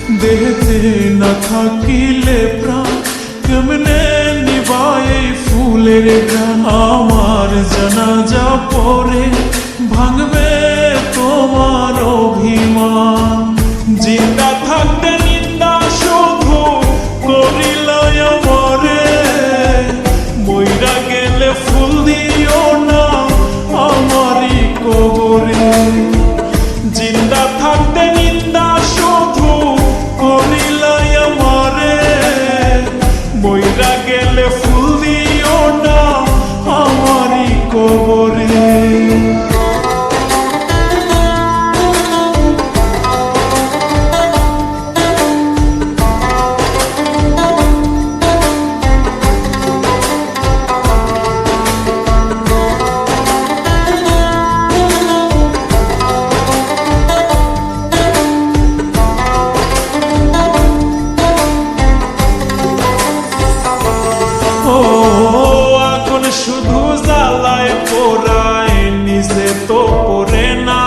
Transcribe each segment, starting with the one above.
দেহতে না থাকিলে প্রাণ কেমনে নিবায় ফুলের গান। আমার জানাজা পরে ভাঙবে তোমার অভিমান। জিন্দা থাকতে নিন্দা শুধু করিলে আমারে, মইরা গেলে ফুল দিও না আমারই কবরে। জিন্দা থাকতে নিন্দা শুধু করিলে আমারে, মইরা গেলে ফুল দিও না আমারই কবরে। শুধু জ্বালায় পোড়ায় নিজে তো পড়ে না,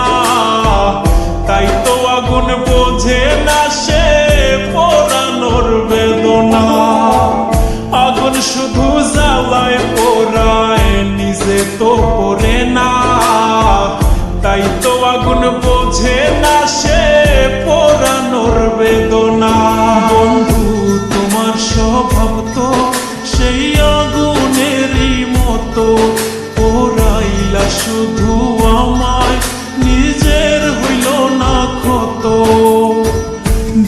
তাই তো আগুন বোঝে না সে পোড়ানোর বেদনা। আগুন শুধু জ্বালায় পোড়ায় নিজে তো পড়ে না, তাই তো আগুন বোঝে না সে পোড়ানোর বেদনা। বন্ধু তোমার স্বভাব তো সেই আগুনেরই মতো, পোড়াইলা শুধু আমায় নিজের হইল না ক্ষত।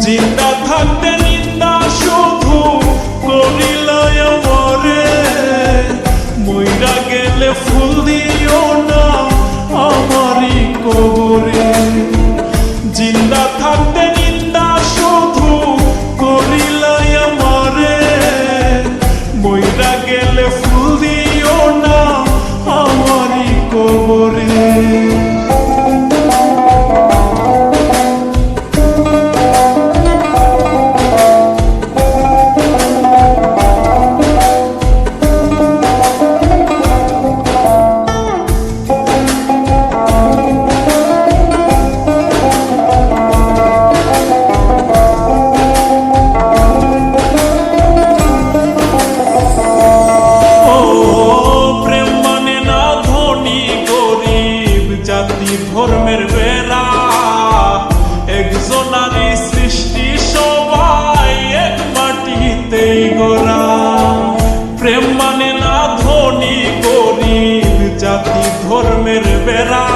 জিন্দা থাকতে নিন্দা শুধু করিলা আমারে, মইরা গেলে ফুল দিও না আমারই কবরে। জিন্দা থাকতে নিন্দা শুধু করিলা আমারে, মইরা গেলে ফুল দিও না আমারই কবরে। ধর্মের বেড়া একজনারই সৃষ্টি, সবাই এক মাটিতেই গোড়া। প্রেম মানে না ধনী গরিব, জাতি ধর্মের বেড়া